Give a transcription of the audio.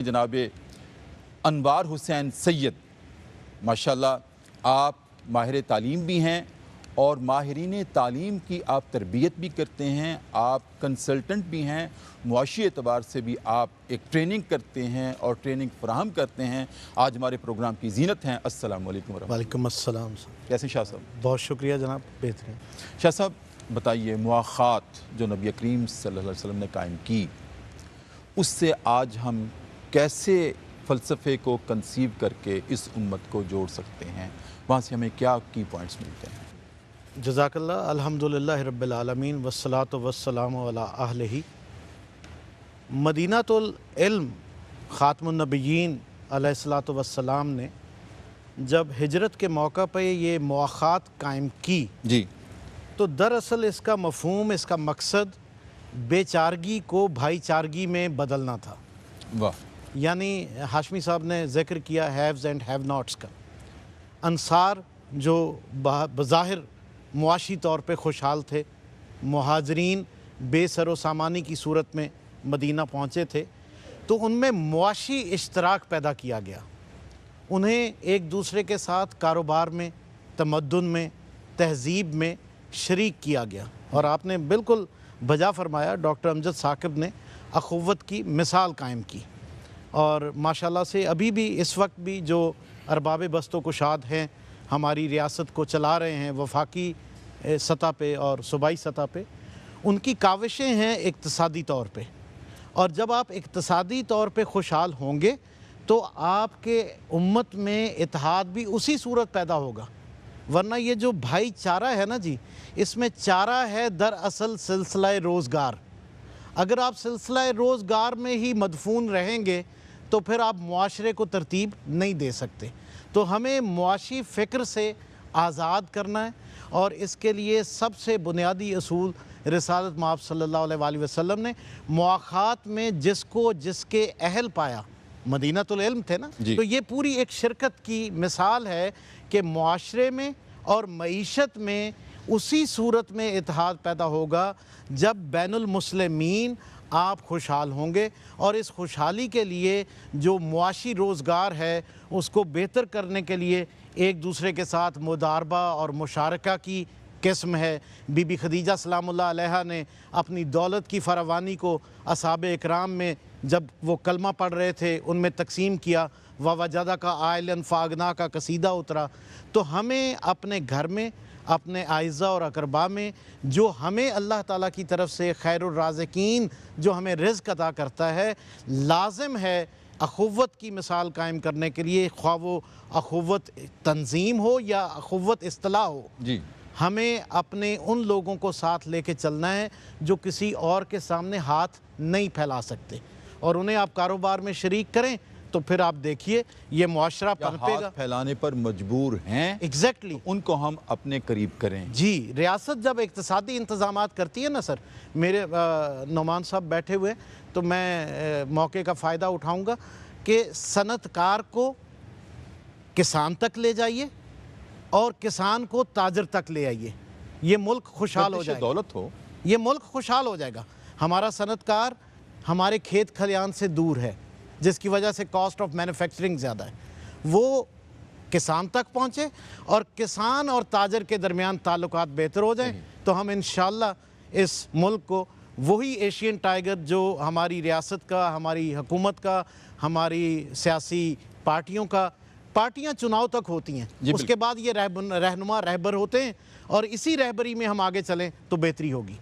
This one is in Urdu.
جناب انوار حسین سید، ماشاءاللہ آپ ماہر تعلیم بھی ہیں اور ماہرین تعلیم کی آپ تربیت بھی کرتے ہیں، آپ کنسلٹنٹ بھی ہیں، معاشی اعتبار سے بھی آپ ایک ٹریننگ کرتے ہیں اور ٹریننگ فراہم کرتے ہیں۔ آج ہمارے پروگرام کی زینت ہیں۔ السلام علیکم ورحمۃ اللہ۔ وعلیکم السلام۔ کیسے شاہ صاحب؟ بہت شکریہ جناب، بہترین۔ شاہ صاحب بتائیے، مواخات جو نبی کریم صلی اللہ علیہ وسلم نے قائم کی، اس سے آج ہم کیسے فلسفے کو کنسیو کر کے اس امت کو جوڑ سکتے ہیں؟ وہاں سے ہمیں کیا کی پوائنٹس ملتے ہیں؟ جزاک اللہ۔ الحمدللہ رب العالمین والصلاة والسلام علی اہلہ۔ مدینۃ العلم خاتم النبیین علیہ الصلاۃ والسلام نے جب ہجرت کے موقع پہ یہ مواخات قائم کی جی، تو دراصل اس کا مفہوم، اس کا مقصد بے چارگی کو بھائی چارگی میں بدلنا تھا۔ واہ۔ یعنی ہاشمی صاحب نے ذکر کیا ہیوز اینڈ ہیو ناٹس کا۔ انصار جو بظاہر معاشی طور پہ خوشحال تھے، مہاجرین بے سر و سامانی کی صورت میں مدینہ پہنچے تھے، تو ان میں معاشی اشتراک پیدا کیا گیا۔ انہیں ایک دوسرے کے ساتھ کاروبار میں، تمدن میں، تہذیب میں شریک کیا گیا۔ اور آپ نے بالکل بجا فرمایا، ڈاکٹر امجد ثاقب نے اخوت کی مثال قائم کی۔ اور ماشاءاللہ سے ابھی بھی اس وقت بھی جو ارباب بست و کشاد ہیں، ہماری ریاست کو چلا رہے ہیں وفاقی سطح پہ اور صوبائی سطح پہ، ان کی کاوشیں ہیں اقتصادی طور پہ۔ اور جب آپ اقتصادی طور پہ خوشحال ہوں گے تو آپ کے امت میں اتحاد بھی اسی صورت پیدا ہوگا۔ ورنہ یہ جو بھائی چارہ ہے نا جی، اس میں چارہ ہے دراصل سلسلہ روزگار۔ اگر آپ سلسلہ روزگار میں ہی مدفون رہیں گے تو پھر آپ معاشرے کو ترتیب نہیں دے سکتے۔ تو ہمیں معاشی فکر سے آزاد کرنا ہے، اور اس کے لیے سب سے بنیادی اصول رسالت مآب صلی اللہ علیہ وآلہ وسلم نے مواخات میں جس کو جس کے اہل پایا، مدینۃ العلم تھے نا، تو یہ پوری ایک شرکت کی مثال ہے کہ معاشرے میں اور معیشت میں اسی صورت میں اتحاد پیدا ہوگا جب بین المسلمین آپ خوشحال ہوں گے۔ اور اس خوشحالی کے لیے جو معاشی روزگار ہے اس کو بہتر کرنے کے لیے ایک دوسرے کے ساتھ مداربہ اور مشارکہ کی قسم ہے۔ بی بی خدیجہ سلام اللہ علیہا نے اپنی دولت کی فراوانی کو اصحاب اکرام میں جب وہ کلمہ پڑھ رہے تھے ان میں تقسیم کیا، وَوَجَدَكَ عَائِلًا فَأَغْنَىٰ کا قصیدہ اترا۔ تو ہمیں اپنے گھر میں، اپنے اعزہ اور اقربا میں جو ہمیں اللہ تعالیٰ کی طرف سے خیر الرازقین جو ہمیں رزق عطا کرتا ہے، لازم ہے اخوت کی مثال قائم کرنے کے لیے، خواہ وہ اخوت تنظیم ہو یا اخوت اصطلاح ہو، ہمیں اپنے ان لوگوں کو ساتھ لے کے چلنا ہے جو کسی اور کے سامنے ہاتھ نہیں پھیلا سکتے، اور انہیں آپ کاروبار میں شریک کریں تو پھر آپ دیکھیے یہ معاشرہ پنپے گا۔ ہاتھ پھیلانے پر مجبور ہیں، ایگزیکٹلی، ان کو ہم اپنے قریب کریں۔ جی، ریاست جب اقتصادی انتظامات کرتی ہے نا سر، میرے نعمان صاحب بیٹھے ہوئے، تو میں موقع کا فائدہ اٹھاؤں گا کہ صنعت کار کو کسان تک لے جائیے اور کسان کو تاجر تک لے آئیے، یہ ملک خوشحال ہو جائے گا۔ دولت ہو، یہ ملک خوشحال ہو جائے گا۔ ہمارا صنعت کار ہمارے کھیت کھلیان سے دور ہے، جس کی وجہ سے کاسٹ آف مینوفیکچرنگ زیادہ ہے، وہ کسان تک پہنچے اور کسان اور تاجر کے درمیان تعلقات بہتر ہو جائیں تو ہم انشاءاللہ اس ملک کو وہی ایشین ٹائیگر جو ہماری ریاست کا، ہماری حکومت کا، ہماری سیاسی پارٹیوں کا، پارٹیاں چناؤ تک ہوتی ہیں، اس کے بعد یہ رہنما رہبر ہوتے ہیں، اور اسی رہبری میں ہم آگے چلیں تو بہتری ہوگی۔